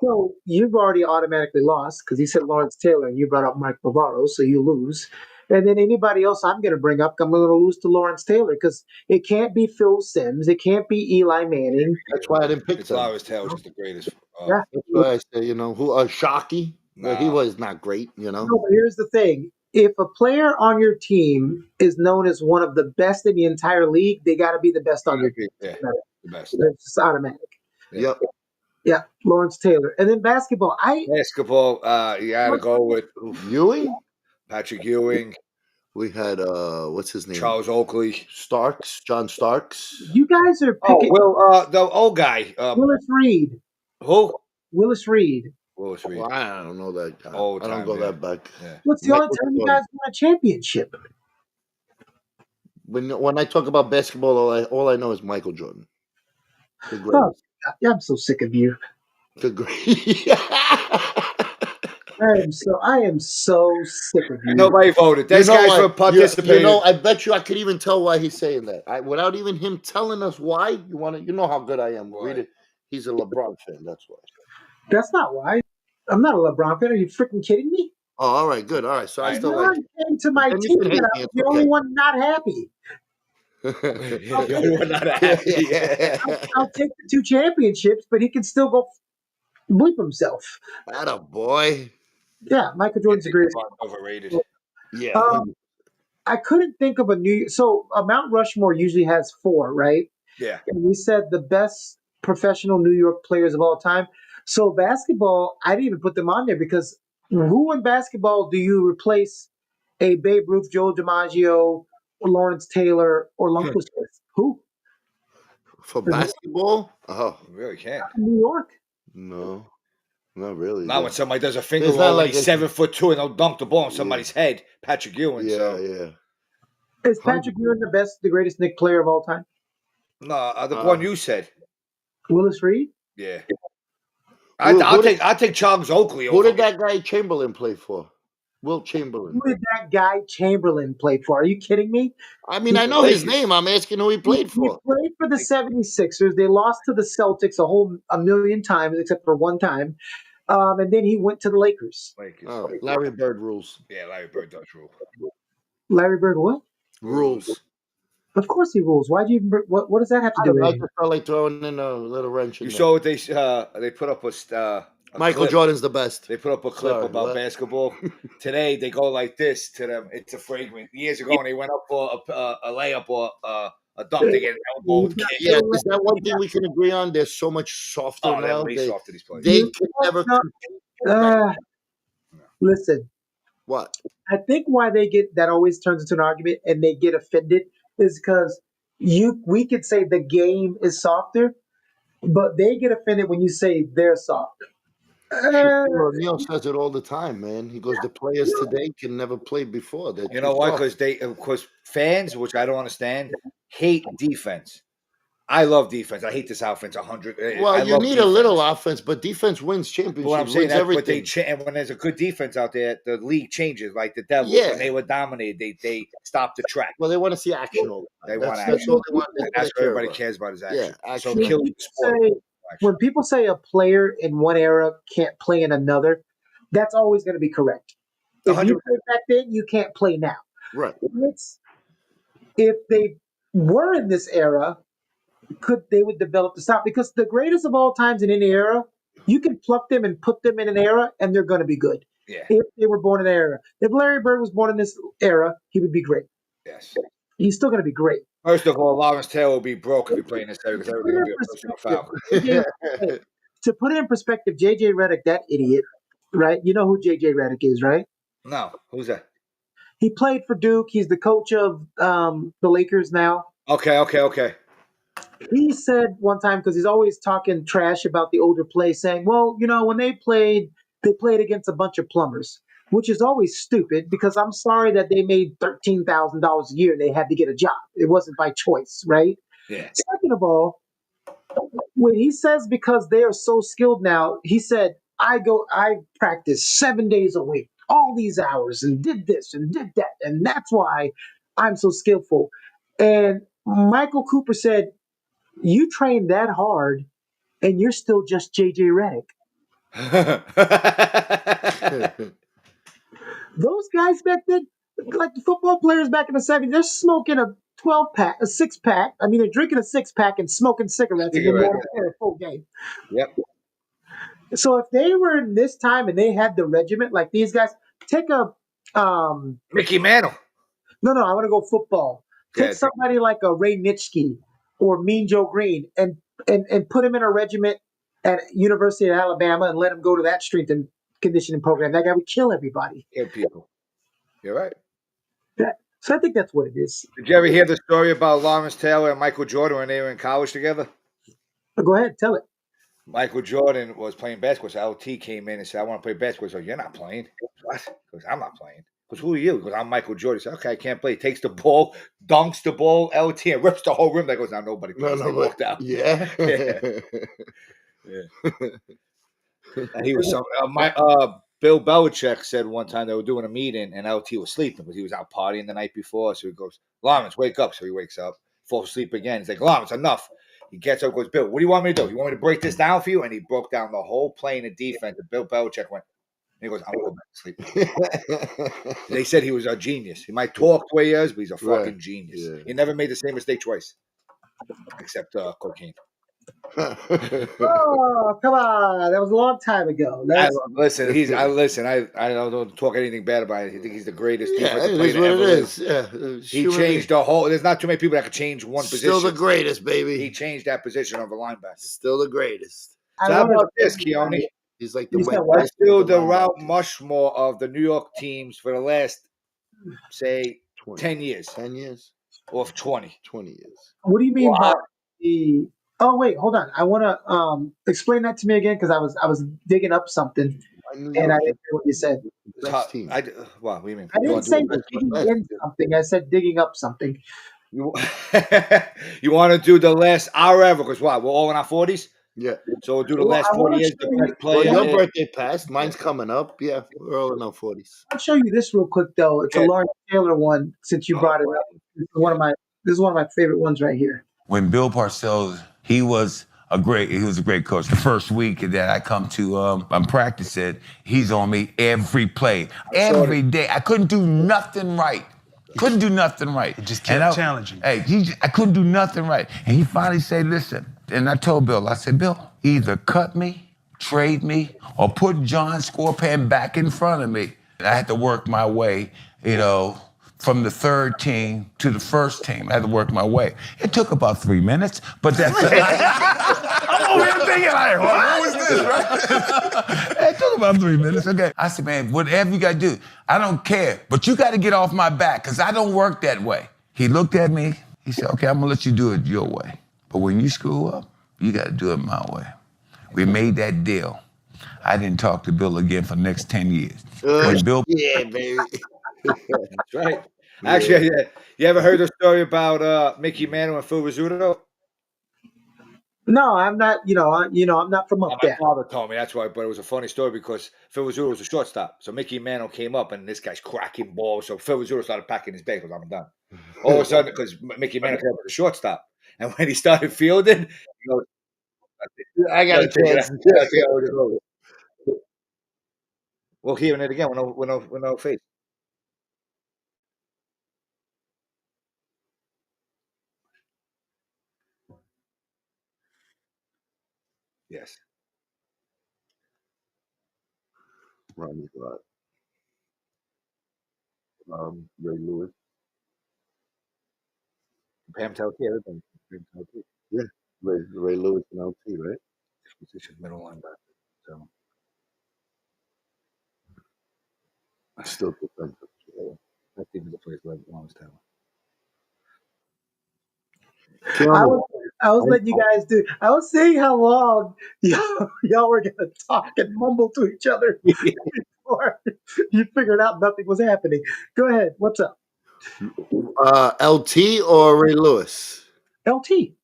so you've already automatically lost because he said Lawrence Taylor and you brought up Mark Bavaro, so you lose. And then anybody else I'm going to bring up, I'm going to lose to Lawrence Taylor because it can't be Phil Simms. It can't be Eli Manning. That's why I didn't pick It's them. Lawrence Taylor's the greatest. Yeah. That's why I say, who? Shockey. Well, he was not great, you know. No, but here's the thing. If a player on your team is known as one of the best in the entire league, they got to be the best on your team. Yeah, the best. It's just automatic. Yeah. Yep. Yeah, Lawrence Taylor. And then basketball. Basketball, you got to go with Ewing. Patrick Ewing, We had what's his name? Charles Oakley. Starks, John Starks. You guys are Oh, picking the old guy. Willis Reed. Who? Willis Reed. Willis Reed. Well, I don't know that guy. Old I don't time, go yeah. that back. Yeah. What's the only Michael time you Jordan. guys won a championship? When I talk about basketball, all I know is Michael Jordan. The Oh, greatest. God, I'm so sick of you. The great. I am so sick of you. Nobody voted. These guys were participating. You know, I bet you I could even tell why he's saying that. Without even him telling us why. You know how good I am. Why? Read it. He's a LeBron fan. That's why. That's not why. I'm not a LeBron fan. Are you freaking kidding me? Oh, all right, good. All right, so I still LeBron like. came to my Then you team can hate and I me, was it's the okay. only one not happy. The only one not happy. Yeah. I'll take the 2 championships, but he can still go bleep himself. Atta boy. Yeah, Michael Jordan's the greatest. Overrated. Yeah. I couldn't think of a so Mount Rushmore usually has 4, right? Yeah. And we said the best professional New York players of all time. So basketball, I didn't even put them on there because who in basketball do you replace a Babe Ruth, Joe DiMaggio, or Lawrence Taylor, or Lundqvist with? Who? For basketball? Oh, You really can't. New York. no. Not really. Not when somebody does a finger It's roll not when like he's 7'2" and they'll dunk the ball on somebody's head. Patrick Ewing. Yeah, So. yeah. Is Patrick Ewing the greatest Knicks player of all time? No, the one you said. Willis Reed? Yeah. I'll take Charles Oakley over. Who did that guy Chamberlain play for? Will Chamberlain. Who did that guy Chamberlain play for? Are you kidding me? I mean, I know his name. I'm asking who he played He for. played for the 76ers. They lost to the Celtics a million times, except for one time. And then he went to the Lakers. Oh, Larry Bird rules. Yeah, Larry Bird does rule. Larry Bird, what? Rules. Of course he rules. Why do you? What does that have to do with I anything? just felt like throwing in a little wrench in You there. saw what they put up a Michael clip. Jordan's the best. They put up a clip Sorry, about what? basketball. Today they go like this to them. It's a fragrant. Years ago, when they went up for a layup or a dunk, they get an elbow kick. Yeah, is that one thing we can agree on? They're so much softer Oh, they're now. way softer, these players. They can never compete. Listen, What? I think why they get that always turns into an argument and they get offended is because we could say the game is softer, but they get offended when you say they're soft. O'Neal says it all the time, man. He goes, the players today can never play before. You know why? Because fans, which I don't understand, hate defense. I love defense. I hate this offense 100. Well, you need a little offense, but defense wins championships. What I'm saying, wins everything. and when there's a good defense out there, the league changes. Like the Devils, when they were dominated, they stopped the track. Well, they want to see action all the time. They want That's action. all they want. That's what everybody cares about is action. Yeah, action. So kill the sport. When people say a player in one era can't play in another, that's always going to be correct. If 100%. you played back then, you can't play now. Right. If they were in this era, they would develop the style? Because the greatest of all times in any era, you can pluck them and put them in an era, and they're going to be good. Yeah. If they were born in an era. If Larry Bird was born in this era, he would be great. Yes. He's still going to be great. First of all, Lawrence Taylor will be broke if he played in this era because everything will be a personal foul. To put it in perspective, J.J. Redick, that idiot, right? You know who J.J. Redick is, right? No. Who's that? He played for Duke. He's the coach of the Lakers now. Okay. He said one time, because he's always talking trash about the older play, saying, well, when they played against a bunch of plumbers, which is always stupid because I'm sorry that they made $13,000 a year and they had to get a job. It wasn't by choice, right? Yeah. Second of all, when he says because they are so skilled now, he said, I practice 7 days a week, all these hours, and did this and did that, and that's why I'm so skillful. And Michael Cooper said, you train that hard, and you're still just J.J. Redick. Those guys back then, like the football players back in the 70s, they're smoking a 12-pack, a 6-pack. I mean, they're drinking a 6-pack and smoking cigarettes and then going to play a full game. Yep. So if they were in this time and they had the regiment like these guys, take a Mickey Mantle. no, I want to go football. Take Yeah. somebody like a Ray Nitschke or Mean Joe Green and put him in a regiment at University of Alabama and let him go to that strength and conditioning program. That guy would kill everybody. Kill people. You're right. So I think that's what it is. Did you ever hear the story about Lawrence Taylor and Michael Jordan when they were in college together? But go ahead, tell it. Michael Jordan was playing basketball. So LT came in and said, I want to play basketball. So you're not playing. What? He goes, I'm not playing. He goes, who are you? He goes, I'm Michael Jordan. He said, okay, I can't play. He takes the ball, dunks the ball, LT, and rips the whole rim. That goes, now nobody plays. They walked out. Yeah. And he was Bill Belichick said one time they were doing a meeting and LT was sleeping, but he was out partying the night before. So he goes, Lawrence, wake up. So he wakes up, falls asleep again. He's like, Lawrence, enough. He gets up, goes, Bill, what do you want me to do? You want me to break this down for you? And he broke down the whole plane of defense. And Bill Belichick went, and he goes, I'm going back to sleep. They said he was a genius. He might talk the way he is, but he's a fucking genius. Yeah. He never made the same mistake twice, except cocaine. Oh, come on. That was a long time ago. I don't talk anything bad about it. I think he's the greatest defensive it player is what ever it lived. is. Yeah. He changed the whole. There's not too many people that could change one position. Still the greatest, baby. He changed that position of a linebacker. Still the greatest. So how about this, Keone? He's like the Let's do the Mount Rushmore of the New York teams for the last, say, 10 years. 10 years? Or 20. 20 years. What do you mean by the... Oh, wait, hold on. I want to explain that to me again because I was digging up something and I didn't hear what you said. Best team. What do you mean? I didn't say digging in something. I said digging up something. You want to do the last hour ever? Because what? We're all in our 40s? Yeah. So we'll do the last 40 years. The best player. Well, your birthday passed. Mine's coming up. Yeah, we're all in our 40s. I'll show you this real quick, though. It's a Lawrence Taylor one since you brought it up. This is one of my favorite ones right here. When Bill Parcells, he was a great coach. The first week that I come to practice it, he's on me every play, every day. I couldn't do nothing right. He just kept challenging. Hey, I couldn't do nothing right. And he finally said, listen, and I told Bill, I said, Bill, either cut me, trade me, or put John Scorpan back in front of me. And I had to work my way, from the third team to the first team. I had to work my way. It took about 3 minutes, but that's I'm over here thinking like, what was this, right? It took about 3 minutes, okay. I said, man, whatever you gotta do, I don't care, but you gotta get off my back, because I don't work that way. He looked at me, he said, okay, I'm gonna let you do it your way. But when you screw up, you gotta do it my way. We made that deal. I didn't talk to Bill again for the next 10 years. Yeah, baby. That's right. Actually, you ever heard the story about Mickey Mantle and Phil Rizzuto? No, I'm not. I'm not from up there. My father told me that's why, but it was a funny story because Phil Rizzuto was a shortstop. So Mickey Mantle came up, and this guy's cracking balls. So Phil Rizzuto started packing his bag because I'm done. All of a sudden, because Mickey Mantle came up with a shortstop, and when he started fielding, he goes, I got a chance. We'll hear it again with no face. Yes. Ronnie Lott. Ray Lewis. Pam Telke, everything. Yeah. Ray Lewis and LT, right? Position middle linebacker. So Still defensive. Yeah. I think the place like Lawrence Taylor. I was letting you guys do. I was seeing how long y'all were gonna talk and mumble to each other before you figured out nothing was happening. Go ahead. What's up? LT or Ray Lewis? LT.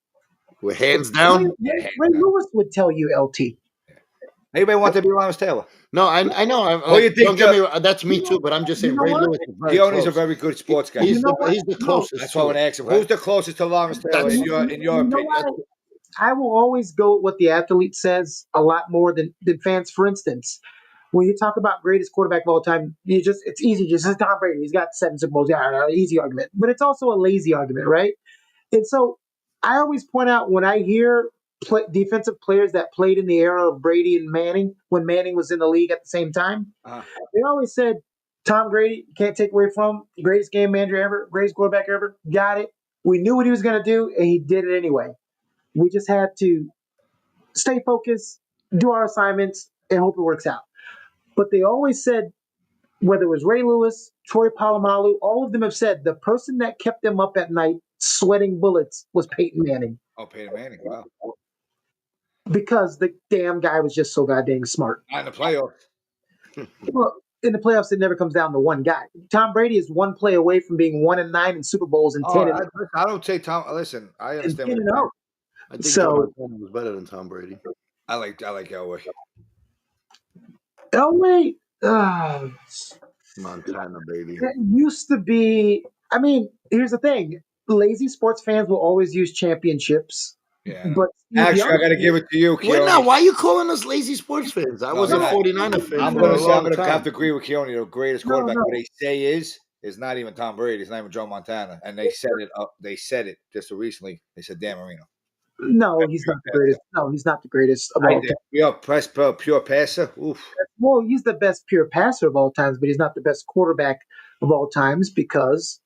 With hands down? Ray Lewis would tell you LT. Anybody want to be Lawrence Taylor? No, I know. Oh, you think don't get me wrong, that's me too, but I'm just saying Ray Lewis is very Keone's a close. very good sports guy. He's the closest. That's why I want to ask him. Who's the closest to Lawrence Taylor in your opinion? I will always go with what the athlete says a lot more than fans. For instance, when you talk about greatest quarterback of all time, it's easy. Just Tom Brady. He's got 7 Super Bowls. Yeah, easy argument. But it's also a lazy argument, right? And so I always point out when I hear defensive players that played in the era of Brady and Manning when Manning was in the league at the same time. They always said Tom Brady, you can't take away from him, greatest game manager ever, greatest quarterback ever. Got it. We knew what he was going to do, and he did it anyway. We just had to stay focused, do our assignments, and hope it works out. But they always said, whether it was Ray Lewis, Troy Polamalu, all of them have said the person that kept them up at night sweating bullets was Peyton Manning. Oh, Peyton Manning, wow. Because the damn guy was just so goddamn smart. Not in the playoffs. Well, in the playoffs, it never comes down to one guy. Tom Brady is one play away from being 1-9 in Super Bowls and 10. I don't say Tom. Listen, I understand. And 10-0. I think Joe Montana was better than Tom Brady. I like Elway. Elway, Montana, baby. it used to be. I mean, here's the thing: lazy sports fans will always use championships. Yeah. But actually, I got to give it to you, Keone. Wait, now, why are you calling us lazy sports fans? I was a 49er fan. I'm going to have to agree with Keone. The greatest quarterback, what they say is not even Tom Brady. It's not even Joe Montana. And they said it up. They said it just recently. They said Dan Marino. No, he's not the greatest. No, he's not the greatest of all time. Pure passer. Oof. Well, he's the best pure passer of all times, but he's not the best quarterback of all times because,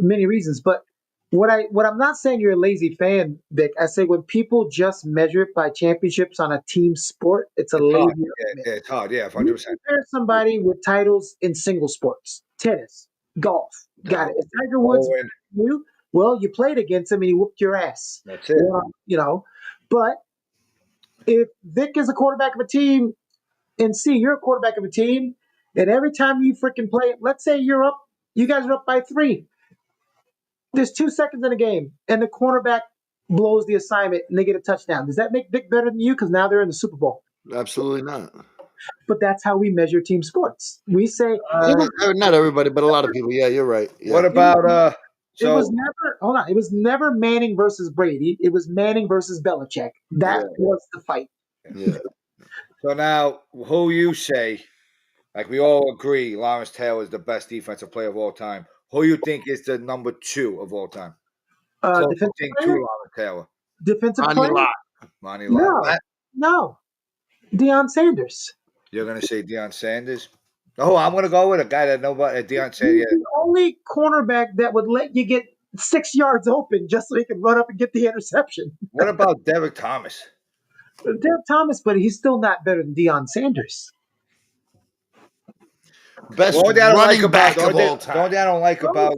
many reasons. But what I'm not saying you're a lazy fan, Vic. I say when people just measure it by championships on a team sport, it's lazy. Yeah, it's hard. Yeah, 100%. You compare somebody with titles in single sports, tennis, golf. Got it. If Tiger Woods, you played against him and he whooped your ass. That's it. But if Vic is a quarterback of a team and you're a quarterback of a team, and every time you freaking play, let's say you guys are up by 3. There's 2 seconds in a game, and the cornerback blows the assignment, and they get a touchdown. Does that make Vic better than you? Because now they're in the Super Bowl. Absolutely not. But that's how we measure team sports. We say not everybody, but a lot of people. Yeah, you're right. Yeah. What about it was never Manning versus Brady. It was Manning versus Belichick. That was the fight. Yeah. So now, who you say? Like we all agree, Lawrence Taylor is the best defensive player of all time. Who you think is the number 2 of all time? Defensive player? Lawrence Taylor. Defensive player? Monty Lott. No. Deion Sanders. You're going to say Deion Sanders? Oh, I'm going to go with a guy that nobody, Deion Sanders. He's the only cornerback that would let you get 6 yards open just so he can run up and get the interception. What about Derek Thomas? Derek Thomas, but he's still not better than Deion Sanders. Best running back of all time. The only thing I don't like about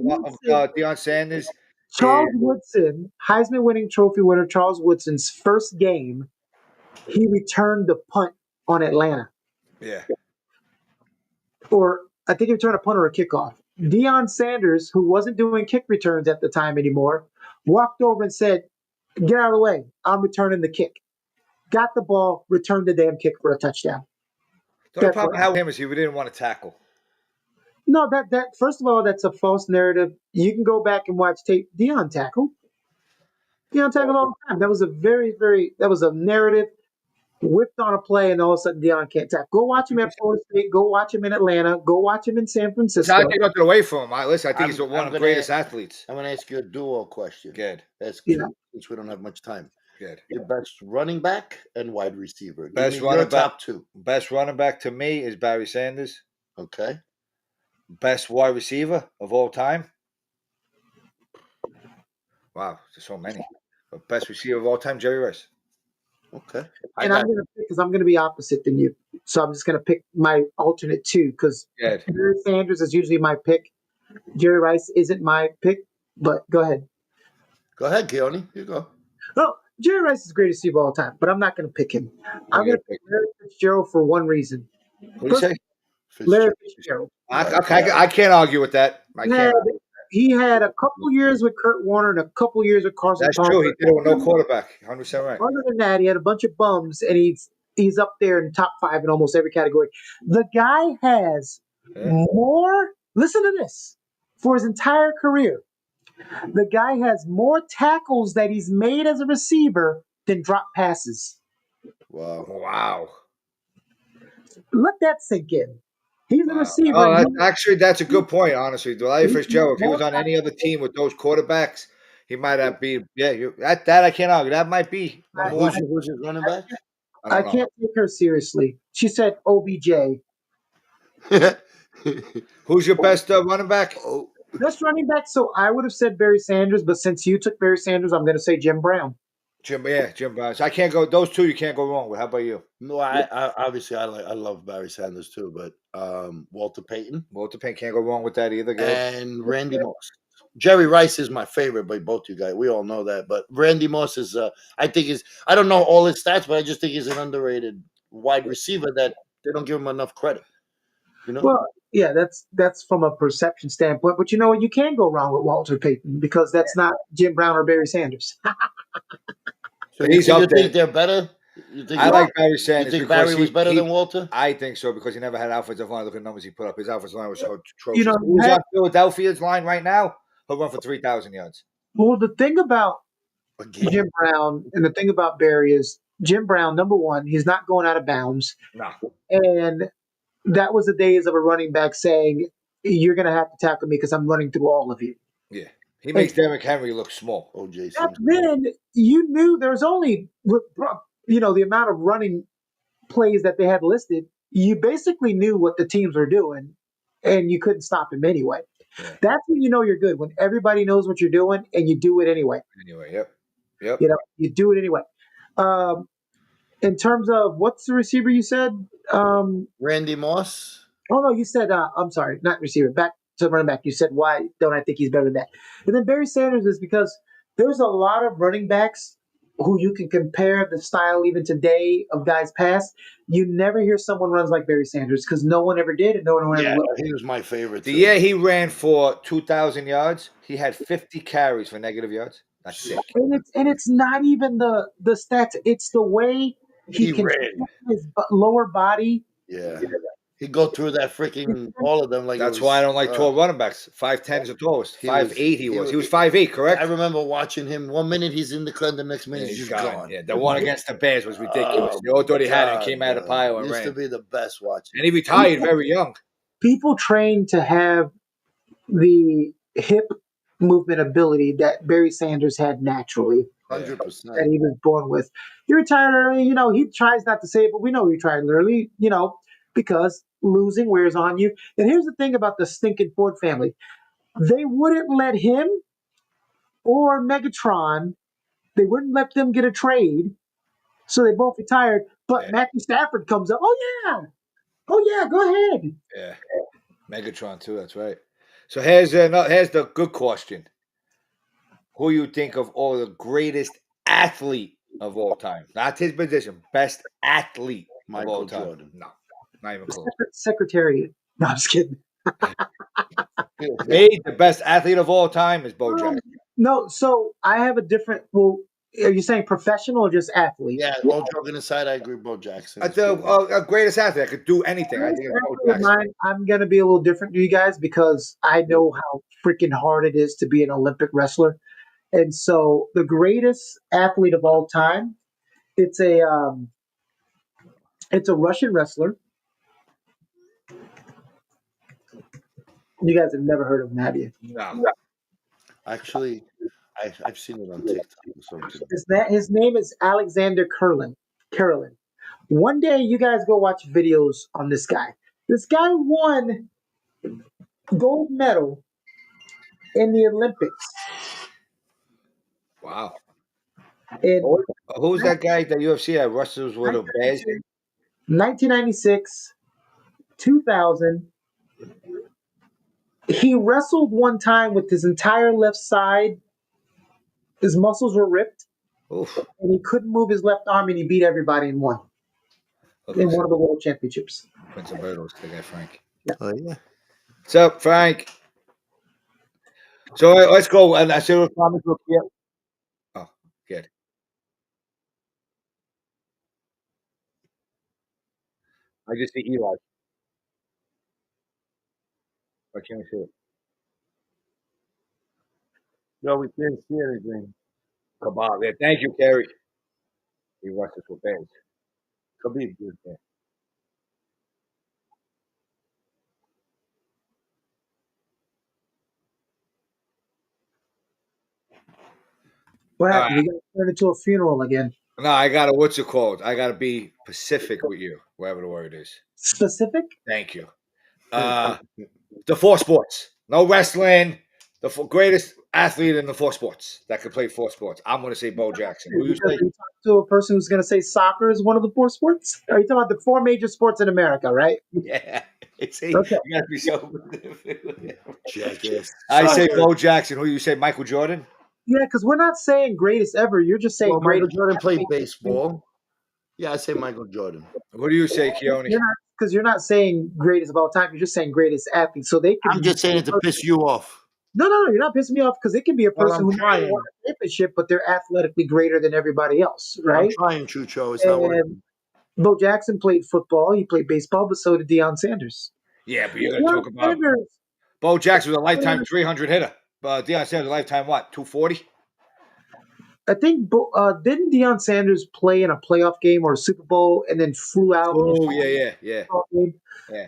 Deion Sanders. Charles Woodson, Heisman winning trophy winner Charles Woodson's first game, he returned the punt on Atlanta. Yeah. Or I think he returned a punt or a kickoff. Deion Sanders, who wasn't doing kick returns at the time anymore, walked over and said, "Get out of the way. I'm returning the kick." Got the ball, returned the damn kick for a touchdown. The problem with him is he didn't want to tackle. No, that first of all, that's a false narrative. You can go back and watch tape. Deion tackled all the time. That was a narrative whipped on a play, and all of a sudden Deion can't tackle. Go watch him at Florida State. Go watch him in Atlanta. Go watch him in San Francisco. I take nothing away from him. I think he's one of the greatest athletes. I'm going to ask you a duo question. Good. That's good, since we don't have much time. Good. Your best running back and wide receiver. Best running back. Top 2. Best running back to me is Barry Sanders. Okay. Best wide receiver of all time. Wow, there's so many. But best receiver of all time, Jerry Rice. Okay. And I'm going to be opposite than you. So I'm just going to pick my alternate 2 because Barry Sanders is usually my pick. Jerry Rice isn't my pick, but go ahead. Go ahead, Keone. You go. No, Jerry Rice is the greatest receiver of all time, but I'm not going to pick him. I'm going to pick Larry Fitzgerald for one reason. What do you say? Larry Fitzgerald. I can't argue with that. He had a couple years with Kurt Warner and a couple years with Carson That's Palmer. true. He did it with no quarterback. 100% right. Other than that, he had a bunch of bums, and he's up there in top 5 in almost every category. The guy has more. Listen to this. For his entire career, the guy has more tackles that he's made as a receiver than drop passes. Wow. Let that sink in. He's a receiver. Oh, that's a good point, honestly. Larry Fitzgerald, if he was on any other team with those quarterbacks, He might have been. Yeah, that I can't argue. That might be number one. Who's your running back? I I don't know. can't take her seriously. She said OBJ. Who's your best running back? Oh, Best running back. So I would have said Barry Sanders, but since you took Barry Sanders, I'm going to say Jim Brown. Jim Brown. So I can't go. Those two you can't go wrong with. How about you? no, I obviously I love Barry Sanders too, but Walter Payton Walter Payton can't go wrong with that either. Good. and Randy Moss. Jerry Rice is my favorite by both you guys. We all know that, but Randy Moss is I think I don't know all his stats, but I just think he's an underrated wide receiver that they don't give him enough credit. You know? Well, yeah, that's from a perception standpoint. But you know what? You can go wrong with Walter Payton because that's not Jim Brown or Barry Sanders. So He's you up there. think they're better? You think I like Barry Sanders. You think because Barry was better than Walter? I think so because he never had offensive line. Look at the numbers he put up. His offensive line was so atrocious. You know, Who's on Philadelphia's line right now? He'll run for 3,000 yards. Well, the thing about Again. Jim Brown and the thing about Barry is Jim Brown, number one, he's not going out of bounds. No. And that was the days of a running back saying, "You're going to have to tackle me because I'm running through all of you." Yeah. He makes Derrick Henry look small. OJ Back then, you knew there was only, the amount of running plays that they had listed. You basically knew what the teams were doing, and you couldn't stop him anyway. Yeah. That's when you know you're good, when everybody knows what you're doing and you do it anyway. Anyway, yep. You do it anyway. In terms of what's the receiver you said? Randy Moss. Oh no, you said I'm sorry, not receiver. Back to running back. You said why don't I think he's better than that? And then Barry Sanders is because there's a lot of running backs who you can compare the style even today of guys past. You never hear someone runs like Barry Sanders because no one ever did and no one ever will. He was my favorite. The year he ran for 2,000 yards, he had 50 carries for negative yards. That's sick. And it's not even the stats. It's the way he can ran his lower body. Yeah. He'd go through that freaking all of them like that's why I don't like tall running backs. 5'10 is the tallest. 5'8 he was. He was 5'8, correct? I remember watching him. 1 minute he's in the club, the next minute he's gone. Yeah, the one against the Bears was ridiculous. They all thought he had it and came out of the pile and used ran. to be the best watching. And he retired very young. People train to have the hip movement ability that Barry Sanders had naturally. 100%. That he was born with. He retired early, he tries not to say it, but we know he retired early, because losing wears on you. And here's the thing about the stinking Ford family. They wouldn't let him or Megatron, they wouldn't let them get a trade. So they both retired. But Matthew Stafford comes up. Oh, yeah, go ahead. Yeah. Megatron, too. That's right. So here's the good question. Who you think of all the greatest athlete of all time? Not his position. Best athlete of all time. Jordan. No. Not even close. Secretariat. No, I'm just kidding. The best athlete of all time is Bo Jackson. No, so I have a different. Well, are you saying professional or just athlete? Yeah, all joking aside, I agree. Bo Jackson. The greatest athlete. I could do anything. I think it's Bo Jackson. I'm going to be a little different to you guys because I know how freaking hard it is to be an Olympic wrestler. And so the greatest athlete of all time, it's a Russian wrestler. You guys have never heard of him, have you? No. Actually, I've seen it on TikTok or something. His name is Alexander Kurlan. One day, you guys go watch videos on this guy. This guy won gold medal in the Olympics. Wow. In who's that guy that UFC that wrestles with a Bears? 1996, 2000. He wrestled one time with his entire left side. His muscles were ripped. Oof. And he couldn't move his left arm, and he beat everybody and won. In one of the world championships. Prince Alberto's the guy, Frank. Yeah. Oh, yeah. What's up, Frank? So let's go. And I see what comments will be. Oh, good. I just see Eli. I can't see it. No, we can't see anything. Kebab. Yeah, thank you, Kerry. He wrestles with Bears. Khabib did that. What All happened? You got turned into a funeral again. No, I gotta what's it called? I gotta be Pacific with you, whatever the word is. Specific? Thank you. The four sports. No wrestling. The greatest athlete in the four sports that could play four sports. I'm gonna say Bo Jackson. Who you Because say? you talk to a person who's going to say soccer is one of the four sports? Are you talking about the four major sports in America, right? Yeah. See, Okay. you gotta be so. Jackass. I say Soccer. Bo Jackson. Who you say? Michael Jordan. Yeah, because we're not saying greatest ever. You're just saying Well, Michael greatest. Jordan played baseball. Yeah, I say Michael Jordan. What do you say, Keone? You're not saying greatest of all time. You're just saying greatest athlete. So they can I'm be. just saying it to piss you off. No, you're not pissing me off because it can be a Well, person I'm who never trying. won a championship, but they're athletically greater than everybody else, I'm right? trying, Chucho. It's not And working. Bo Jackson played football. He played baseball, but so did Deion Sanders. Yeah, but you're gonna Deion talk about Sanders. Bo Jackson was a lifetime 300 hitter. Deion Sanders a lifetime what? 240. I think didn't Deion Sanders play in a playoff game or a Super Bowl and then flew out? Oh yeah. Yeah.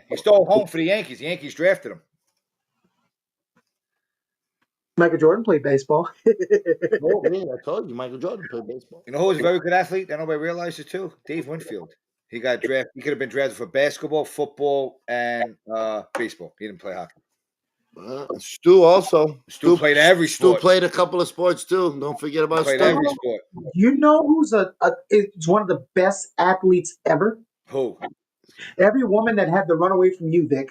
He stole home for the Yankees. The Yankees drafted him. Michael Jordan played baseball. Oh, yeah, I told you, Michael Jordan played baseball. You know who was a very good athlete that nobody realizes too? Dave Winfield. He got drafted. He could have been drafted for basketball, football, and baseball. He didn't play hockey. Stu also. Stu played every Stu sport. played a couple of sports too. Don't forget about Played Stu. every sport. You know who's is one of the best athletes ever? Who? Every woman that had to run away from you, Vic.